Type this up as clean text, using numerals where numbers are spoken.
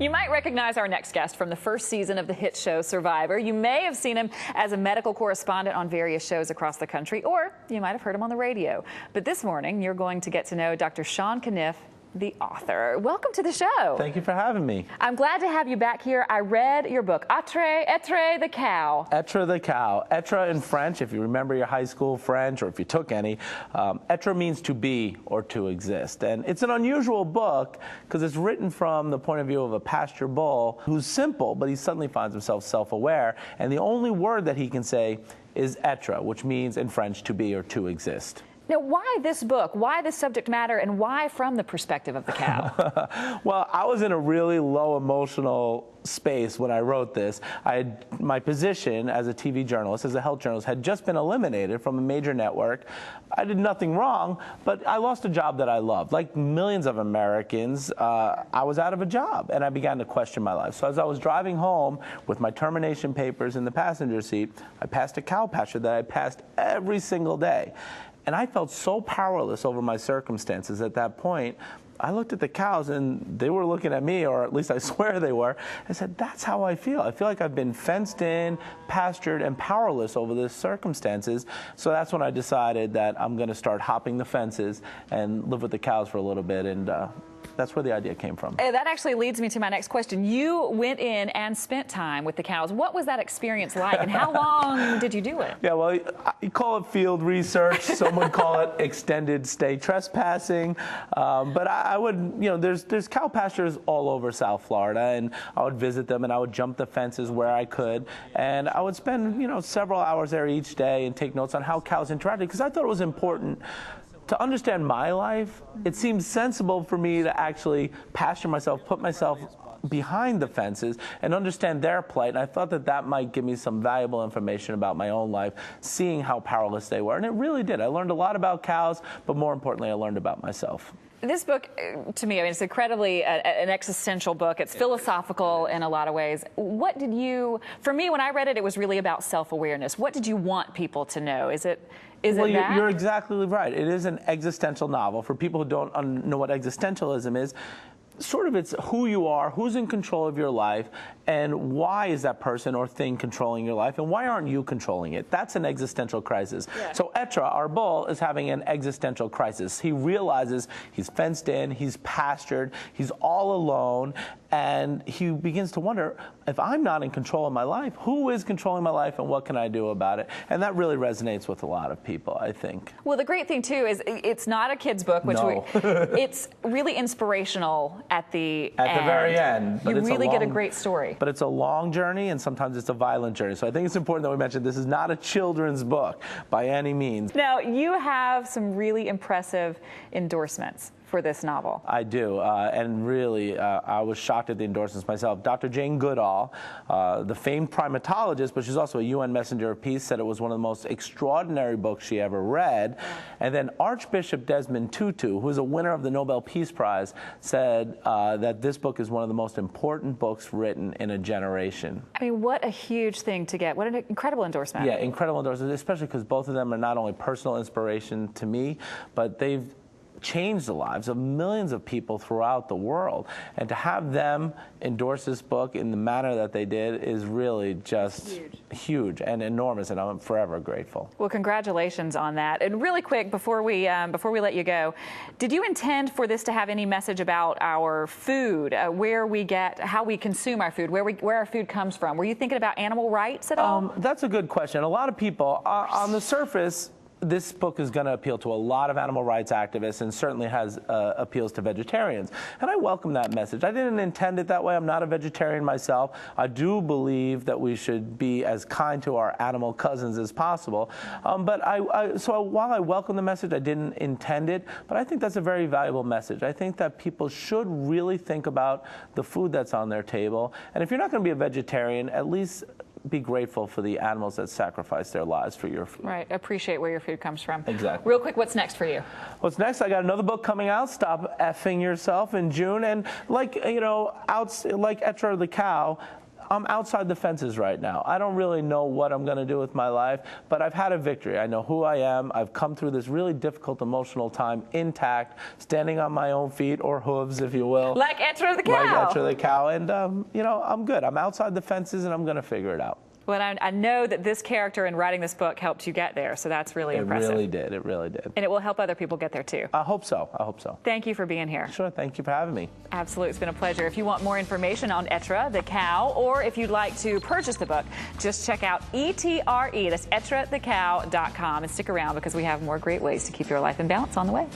You might recognize our next guest from the first season of the hit show Survivor. You may have seen him as a medical correspondent on various shows across the country, or you might have heard him on the radio. But this morning, you're going to get to know Dr. Kenniff, the author. Welcome to the show. Thank you for having me. I'm glad to have you back here. I read your book, Etre the Cow. Etre the Cow. Etre in French, if you remember your high school French, or if you took any, etre means to be or to exist. And it's an unusual book because it's written from the point of view of a pasture bull who's simple, but he suddenly finds himself self-aware. And the only word that he can say is etre, which means in French to be or to exist. Now, why this book? Why this subject matter, and why from the perspective of the cow? Well, I was in a really low emotional space when I wrote this. My position as a TV journalist, as a health journalist, had just been eliminated from a major network. I did nothing wrong, but I lost a job that I loved. Like millions of Americans, I was out of a job, and I began to question my life. So as I was driving home with my termination papers in the passenger seat, I passed a cow pasture that I passed every single day. And I felt so powerless over my circumstances at that point. I looked at the cows and they were looking at me, or at least I swear they were. I said, that's how I feel. I feel like I've been fenced in, pastured, and powerless over the circumstances. So that's when I decided that I'm going to start hopping the fences and live with the cows for a little bit. And that's where the idea came from. That actually leads me to my next question. You went in and spent time with the cows. What was that experience like, and how long did you do it? Yeah, well, you call it field research. Some would call it extended stay trespassing. But I would, you know, there's cow pastures all over South Florida, and I would visit them, and I would jump the fences where I could, and I would spend, you know, several hours there each day and take notes on how cows interacted, because I thought it was important to understand my life. It seemed sensible for me to actually pasture myself, put myself behind the fences and understand their plight. And I thought that that might give me some valuable information about my own life, seeing how powerless they were. And it really did. I learned a lot about cows, but more importantly, I learned about myself. This book, to me, I mean, it's incredibly an existential book. It's philosophical in a lot of ways. What did you, for me, when I read it, it was really about self-awareness. What did you want people to know? Is it well, that? You're exactly right. It is an existential novel. For people who don't know what existentialism is, sort of it's who you are, who's in control of your life, and why is that person or thing controlling your life, and why aren't you controlling it? That's an existential crisis. Yeah. So Etre, our bull, is having an existential crisis. He realizes he's fenced in, he's pastured, he's all alone, and he begins to wonder, if I'm not in control of my life, who is controlling my life, and what can I do about it? And that really resonates with a lot of people, I think. Well, the great thing, too, is it's not a kid's book, which it's really inspirational at the end. At the very end. But you really get a great story. But it's a long journey, and sometimes it's a violent journey. So I think it's important that we mention this is not a children's book by any means. Now, you have some really impressive endorsements for this novel. I do, and really, I was shocked at the endorsements myself. Dr. Jane Goodall, the famed primatologist, but she's also a UN Messenger of Peace, said it was one of the most extraordinary books she ever read. And then Archbishop Desmond Tutu, who is a winner of the Nobel Peace Prize, said that this book is one of the most important books written in a generation. I mean, what a huge thing to get. What an incredible endorsement. Yeah, incredible endorsement, especially because both of them are not only personal inspiration to me, but they've changed the lives of millions of people throughout the world. And to have them endorse this book in the manner that they did is really just huge and enormous, and I'm forever grateful. Well, congratulations on that. And really quick, before we let you go, did you intend for this to have any message about our food, where we get, how we consume our food, where our food comes from? Were you thinking about animal rights at all? That's a good question. A lot of people, on the surface, this book is going to appeal to a lot of animal rights activists, and certainly has appeals to vegetarians. And I welcome that message. I didn't intend it that way. I'm not a vegetarian myself. I do believe that we should be as kind to our animal cousins as possible. So while I welcome the message, I didn't intend it, but I think that's a very valuable message. I think that people should really think about the food that's on their table. And if you're not going to be a vegetarian, at least be grateful for the animals that sacrifice their lives for your food. Right. Appreciate where your food comes from. Exactly. Real quick, what's next for you? What's next? I got another book coming out, Stop Effing Yourself, in June. And like, you know, like Etre the Cow, I'm outside the fences right now. I don't really know what I'm going to do with my life, but I've had a victory. I know who I am. I've come through this really difficult emotional time intact, standing on my own feet, or hooves, if you will. Like Etre the Cow. Like Etre the Cow. And, you know, I'm good. I'm outside the fences, and I'm going to figure it out. Well, I know that this character in writing this book helped you get there, so that's really impressive. It really did. It really did. And it will help other people get there, too. I hope so. I hope so. Thank you for being here. Sure. Thank you for having me. Absolutely. It's been a pleasure. If you want more information on Etre the Cow, or if you'd like to purchase the book, just check out ETRE, that's EtreTheCow.com, and stick around because we have more great ways to keep your life in balance on the way.